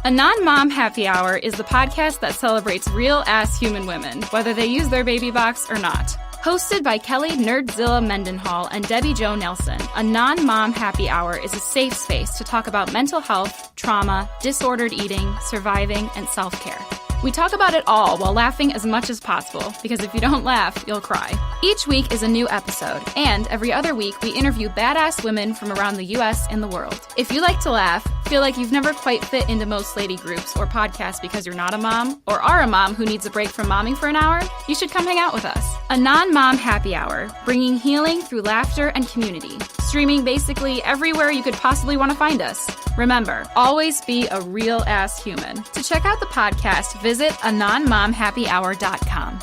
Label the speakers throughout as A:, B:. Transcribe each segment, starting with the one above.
A: A Non-Mom Happy Hour is the podcast that celebrates real-ass human women, whether they use their baby box or not. Hosted by Kelly Nerdzilla Mendenhall and Debbie Jo Nelson, a Non-Mom Happy Hour is a safe space to talk about mental health, trauma, disordered eating, surviving, and self-care. We talk about it all while laughing as much as possible, because if you don't laugh, you'll cry. Each week is a new episode, and every other week we interview badass women from around the US and the world. If you like to laugh, feel like you've never quite fit into most lady groups or podcasts because you're not a mom, or are a mom who needs a break from momming for an hour, you should come hang out with us. A Non-Mom Happy Hour, bringing healing through laughter and community. Streaming basically everywhere you could possibly want to find us. Remember, always be a real-ass human. To check out the podcast, visit anonmomhappyhour.com.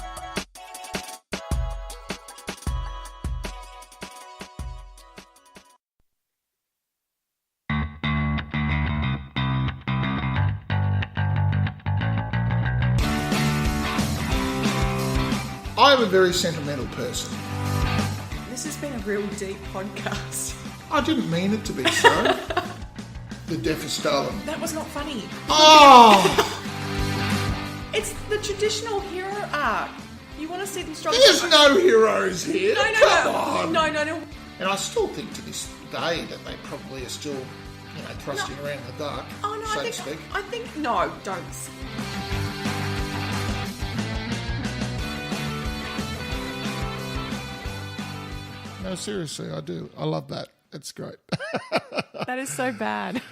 B: I'm a very sentimental person.
C: This has been a real deep podcast.
B: I didn't mean it to be so. The deaf is stolen.
C: That was not funny.
B: Oh!
C: It's the traditional hero arc. You want to see them struggle.
B: There's no heroes here. Come on.
C: No.
B: And I still think to this day that they probably are still, thrusting around in the dark, so to speak.
C: I think, no, don't.
B: No, seriously, I do. I love that. It's great.
C: That is so bad.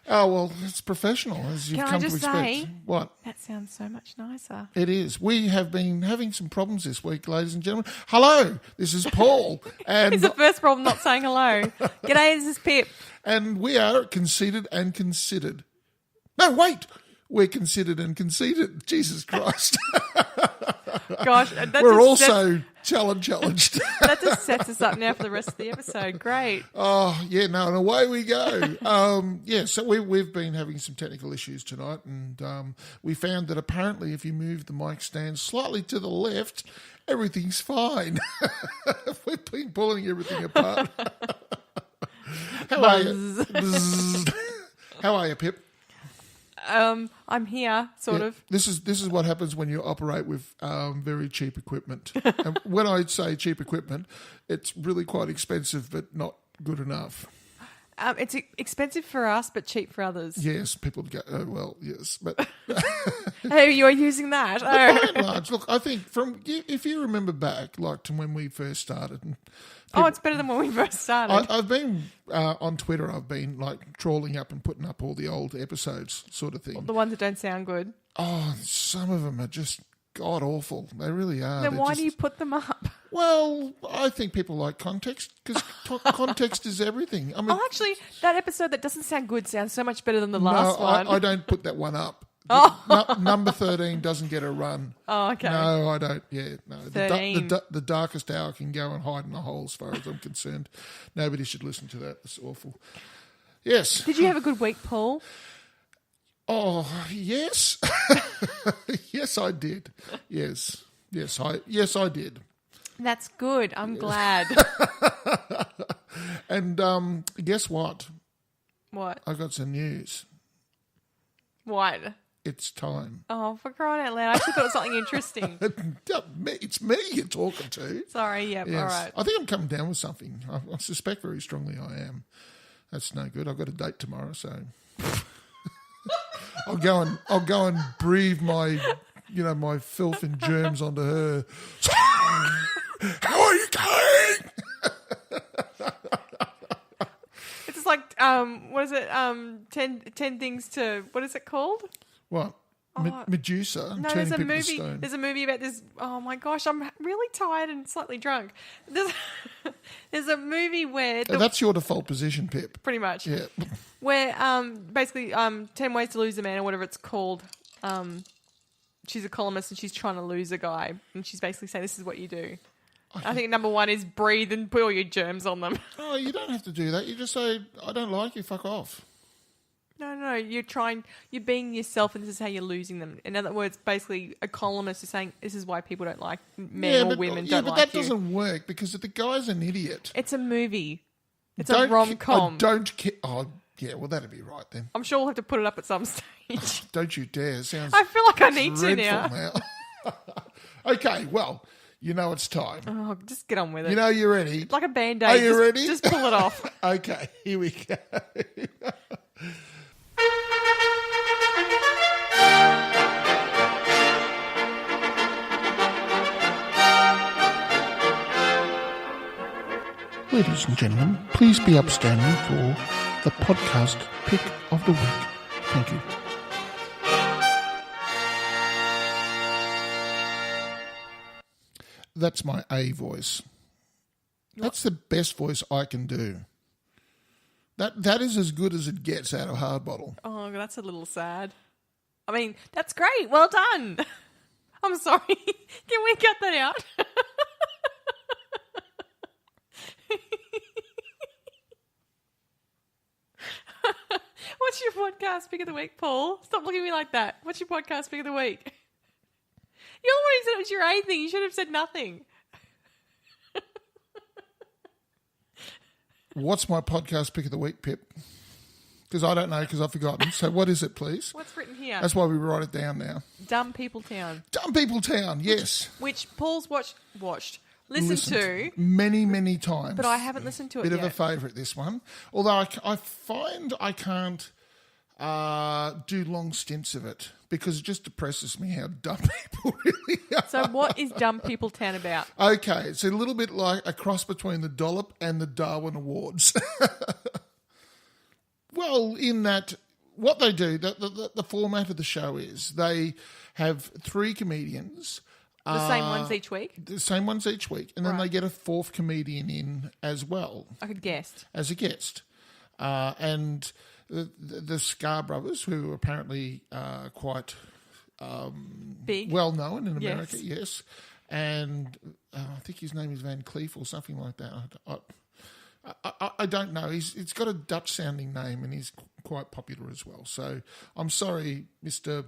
B: Oh, well, it's professional, as you've
C: Can I
B: come to
C: just
B: expect.
C: say,
B: what?
C: That sounds so much nicer.
B: It is. We have been having some problems this week, ladies and gentlemen. Hello, this is Paul. And
C: It's the first problem not saying hello. G'day, this is Pip.
B: And we are conceited and considered. No, wait. We're considered and conceited. Jesus Christ.
C: Gosh,
B: we're also challenged.
C: That just sets us up now for the rest of the episode. Great.
B: Oh, yeah, no, and away we go. So we've been having some technical issues tonight, and we found that apparently if you move the mic stand slightly to the left, everything's fine. We've been pulling everything apart. How are you? How are you, Pip?
C: I'm here, sort of.
B: This is what happens when you operate with very cheap equipment. And when I say cheap equipment, it's really quite expensive, but not good enough.
C: It's expensive for us, but cheap for others.
B: Yes, people go, oh, well, yes. But
C: Hey, you're using that.
B: by and large, look, I think if you remember back, like to when we first started. And
C: it's better than when we first started.
B: I've been on Twitter. I've been like trawling up and putting up all the old episodes, sort of thing.
C: The ones that don't sound good.
B: Oh, some of them are just god awful. They really are.
C: Then why do you put them up?
B: Well, I think people like context because context is everything. I mean,
C: actually, that episode that doesn't sound good sounds so much better than the last one.
B: I don't put that one up. Number 13 doesn't get a run.
C: Oh, okay.
B: No, I don't. Yeah, no.
C: 13.
B: The darkest hour can go and hide in a hole as far as I'm concerned. Nobody should listen to that. It's awful. Yes.
C: Did you have a good week, Paul?
B: Oh, yes. Yes, I did. Yes, I did.
C: That's good. I'm glad.
B: And guess what?
C: What?
B: I got some news.
C: What?
B: It's time.
C: Oh, for crying out loud. I actually thought it was something interesting.
B: It's me you're talking to.
C: Sorry, yep,
B: Yes.
C: all right.
B: I think I'm coming down with something. I suspect very strongly I am. That's no good. I've got a date tomorrow, so I'll go and breathe my filth and germs onto her. How are you going?
C: It's just like, what is it? 10 things to, what is it called?
B: What? Medusa?
C: No,
B: turning
C: there's a
B: people to
C: movie.
B: stone.
C: There's a movie about this. Oh my gosh, I'm really tired and slightly drunk. There's a movie where
B: That's your default position, Pip.
C: pretty much,
B: Yeah.
C: where basically 10 Ways to Lose a Man or whatever it's called. She's a columnist and she's trying to lose a guy, and she's basically saying this is what you do. I think number one is breathe and put all your germs on them.
B: Oh, you don't have to do that. You just say, I don't like you, fuck off.
C: No, you're being yourself, and this is how you're losing them. In other words, basically, a columnist is saying this is why people don't like men or women don't like you.
B: Yeah, but that doesn't work because the guy's an idiot.
C: It's a movie. It's a rom-com.
B: I don't care. Oh, Yeah, well, that'd be right then.
C: I'm sure we'll have to put it up at some stage.
B: Don't you dare. It sounds
C: I feel like I need to
B: dreadful
C: now.
B: Okay, well, you know it's time.
C: Oh, just get on with it.
B: You know you're ready.
C: Like a Band-Aid.
B: Are you ready?
C: Just pull it off.
B: Okay, here we go. Ladies and gentlemen, please be upstanding for the podcast pick of the week. Thank you. That's my A voice. That's the best voice I can do. That is as good as it gets out of Hard Bottle.
C: Oh, that's a little sad. I mean, that's great. Well done. I'm sorry. Can we cut that out? What's your podcast pick of the week, Paul? Stop looking at me like that. What's your podcast pick of the week? You're the one who said it was your A thing. You should have said nothing.
B: What's my podcast pick of the week, Pip? Because I don't know, because I've forgotten. So what is it, please?
C: What's written here?
B: That's why we write it down now.
C: Dumb People Town.
B: Dumb People Town, yes.
C: Which Paul's listened to.
B: Many times.
C: But I haven't listened to it
B: Bit
C: yet.
B: of a favourite, this one. Although I find I can't do long stints of it because it just depresses me how dumb people really are.
C: So what is Dumb People Town about?
B: Okay, it's a little bit like a cross between the Dollop and the Darwin Awards. Well, in that, what they do, the format of the show is they have three comedians.
C: The same ones each week?
B: The same ones each week. And then
C: Right.
B: they get a fourth comedian in as well.
C: Like a guest.
B: As a guest. And the Scar brothers, who are apparently quite
C: Big.
B: well known in America,
C: Yes.
B: yes. And I think his name is Van Cleef or something like that. I don't know. He's got a Dutch-sounding name and he's quite popular as well. So I'm sorry, Mr.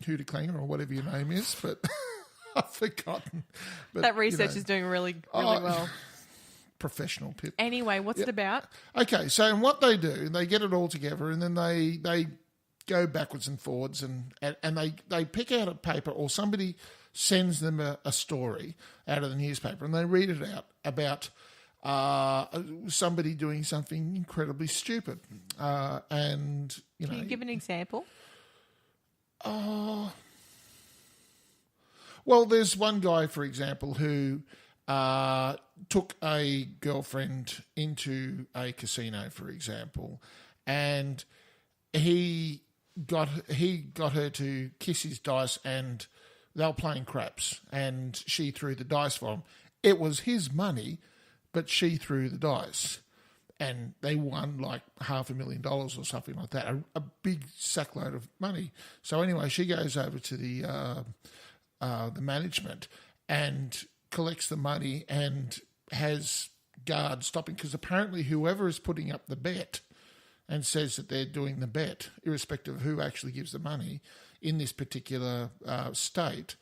B: Hooterklanger or whatever your name is, but I've forgotten. But,
C: That research is doing really well.
B: Professional, Pip.
C: Anyway, what's it about?
B: Okay, so and what they do, they get it all together and then they go backwards and forwards and they pick out a paper or somebody sends them a story out of the newspaper and they read it out about somebody doing something incredibly stupid. And, you know...
C: Can you give an example?
B: Well, there's one guy, for example, who took a girlfriend into a casino, for example, and he got her to kiss his dice, and they were playing craps, and she threw the dice for him. It was his money, but she threw the dice, and they won like $500,000 or something like that, a big sackload of money. So anyway, she goes over to the management and collects the money and has guards stopping, because apparently whoever is putting up the bet and says that they're doing the bet, irrespective of who actually gives the money in this particular state,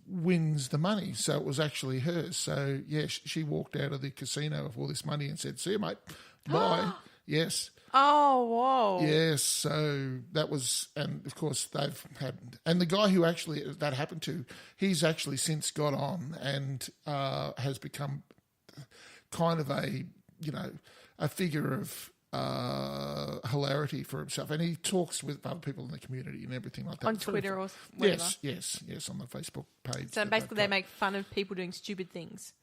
B: wins the money. So it was actually hers. So, yeah, she walked out of the casino with all this money and said, "See you, mate. Bye." Yes.
C: Oh, whoa.
B: Yes, so that was, and of course they've had, and the guy who actually that happened to, he's actually since got on and has become kind of a figure of hilarity for himself, and he talks with other people in the community and everything like that.
C: On
B: It's
C: Twitter
B: really
C: or
B: fun.
C: whatever?
B: Yes, on the Facebook page.
C: So basically they make fun of people doing stupid things.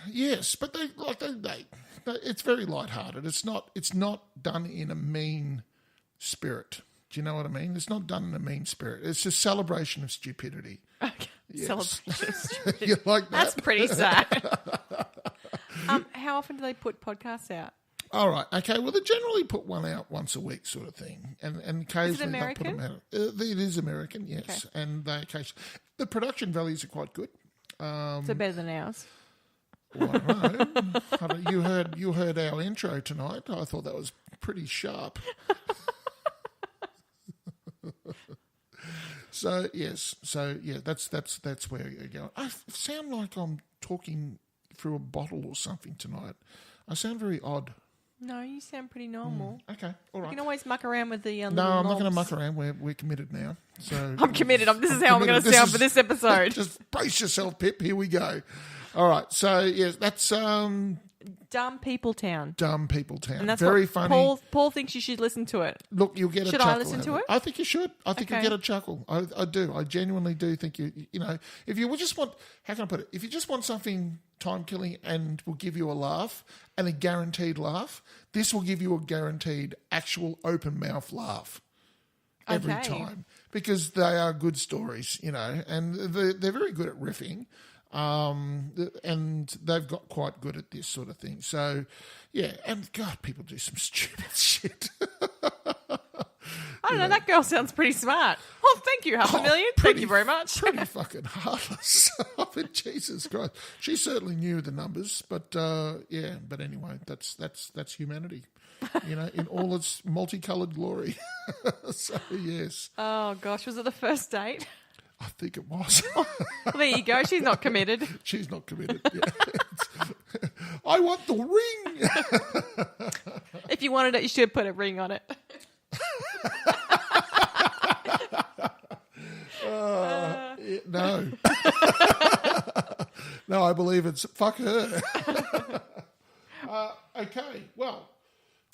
B: Yes, but they it's very lighthearted. It's not done in a mean spirit. Do you know what I mean? It's not done in a mean spirit. It's a celebration of stupidity.
C: Okay.
B: Yes.
C: Celebration of stupidity.
B: You like that?
C: That's pretty sad. How often do they put podcasts out?
B: All right. Okay. Well, they generally put one out once a week, sort of thing, and occasionally they'll put them out. It is American, yes,
C: Okay.
B: and they occasionally the production values are quite good.
C: So better than ours.
B: Well, I don't know. You heard our intro tonight. I thought that was pretty sharp. So that's where you go. I sound like I'm talking through a bottle or something tonight. I sound very odd.
C: No, you sound pretty normal.
B: Okay, all
C: You
B: right.
C: can always muck around with the
B: No,
C: little
B: I'm not going to
C: knobs.
B: muck around. We're committed now. So
C: I'm committed. This is how I'm going to sound for this episode.
B: Just brace yourself, Pip. Here we go. All right. So yes, that's
C: Dumb People Town.
B: Dumb People Town.
C: And that's
B: very
C: what
B: funny.
C: Paul thinks you should listen to it.
B: Look, you'll get a
C: Should
B: chuckle.
C: I listen to
B: out of
C: it?
B: I think you should. I think you'll
C: Okay.
B: get a chuckle. I do. I genuinely do think you know, if you just want, how can I put it? If you just want something time killing and will give you a laugh and a guaranteed laugh, this will give you a guaranteed actual open mouth laugh every
C: Okay.
B: time because they are good stories, you know, and they're very good at riffing. And they've got quite good at this sort of thing. So, yeah, and God, people do some stupid shit.
C: I don't know. That girl sounds pretty smart. Oh, thank you, $500,000. Thank you very much.
B: Pretty fucking heartless. I mean, Jesus Christ. She certainly knew the numbers, but yeah. But anyway, that's humanity, you know, in all its multicoloured glory. So yes,
C: Oh gosh, was it the first date?
B: I think it was.
C: Well, there you go. She's not committed.
B: She's not committed. Yeah. I want the ring.
C: If you wanted it, you should put a ring on it.
B: No. No, I believe it's fuck her. Okay, well.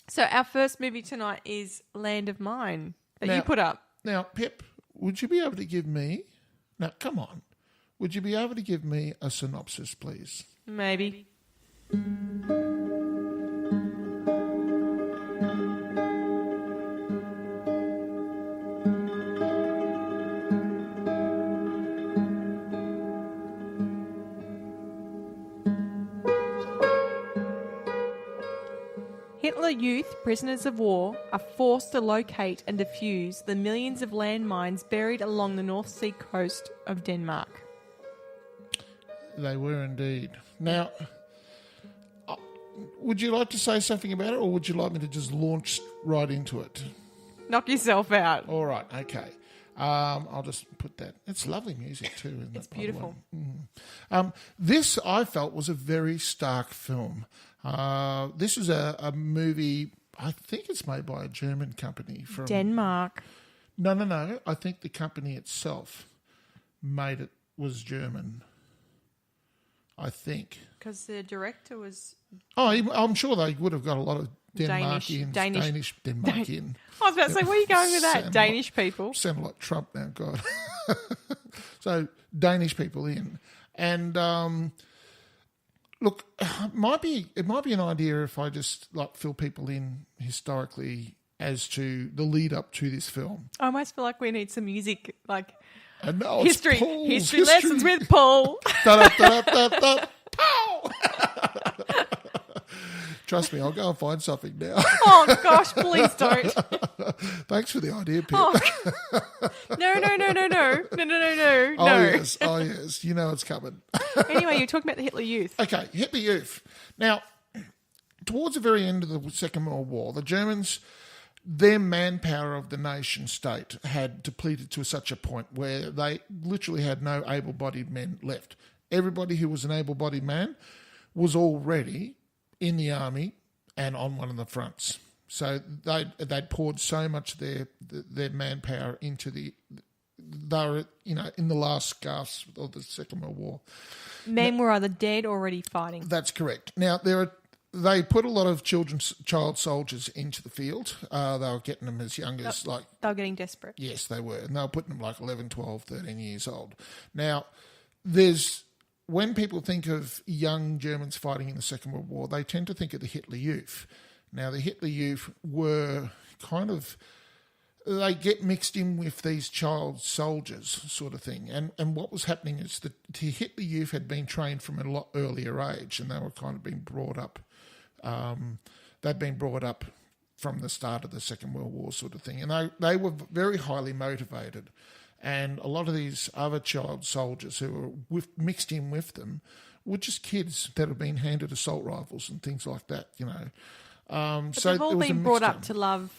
C: So our first movie tonight is Land of Mine that you
B: Now-
C: put up.
B: Now, Pip, would you be able to give me... Now, come on. Would you be able to give me a synopsis, please?
C: Maybe. Hitler Youth prisoners of war are forced to locate and defuse the millions of landmines buried along the North Sea coast of Denmark.
B: They were indeed. Now, would you like to say something about it, or would you like me to just launch right into it?
C: Knock yourself out.
B: All right, okay. I'll just put that. It's lovely music too, isn't it?
C: It's
B: by the way?
C: beautiful.
B: This, I felt, was a very stark film. This is a movie, I think it's made by a German company from...
C: Denmark.
B: No. I think the company itself was German. I think.
C: Because the director was...
B: Oh, I'm sure they would have got a lot of Denmarkians.
C: Danish.
B: Denmarkian.
C: I was about to say, where are you going with that?
B: Sound
C: Danish people.
B: Sound like Trump now, God. So, Danish people in. And... look, it might be an idea if I just like fill people in historically as to the lead up to this film.
C: I almost feel like we need some music, like
B: And now
C: history
B: it's Paul's
C: history lessons with Paul.
B: Da-da-da-da-da-da. Pow! Trust me, I'll go and find something now.
C: Oh gosh, please don't.
B: Thanks for the idea, Pip.
C: Oh. No.
B: Oh yes, you know it's coming.
C: Anyway, you're talking about the Hitler Youth.
B: Okay, Hitler Youth. Now, towards the very end of the Second World War, the Germans, their manpower of the nation state had depleted to such a point where they literally had no able-bodied men left. Everybody who was an able-bodied man was already in the army and on one of the fronts. So they'd poured so much of their manpower into they were, you know, in the last gasp of the Second World War.
C: Men were either dead or already fighting.
B: That's correct. Now, they put a lot of child soldiers into the field. They were getting them as young as
C: They were getting desperate.
B: Yes, they were. And they were putting them like 11, 12, 13 years old. Now, when people think of young Germans fighting in the Second World War, they tend to think of the Hitler Youth. Now, the Hitler Youth were they get mixed in with these child soldiers sort of thing. And what was happening is that the Hitler Youth had been trained from a lot earlier age, and they were kind of being brought up. They'd been brought up from the start of the Second World War sort of thing. And they were very highly motivated. And a lot of these other child soldiers who were mixed in with them were just kids that had been handed assault rifles and things like that, you know.
C: But
B: So
C: they've all
B: there was a
C: been brought
B: mixture.
C: up to love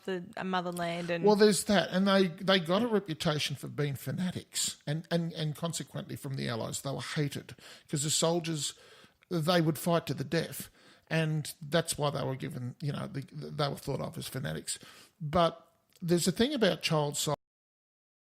C: the motherland. And
B: Well, there's that. And they got a reputation for being fanatics. And consequently from the Allies, they were hated because the soldiers, they would fight to the death. and that's why they were given, they were thought of as fanatics. But there's a thing about child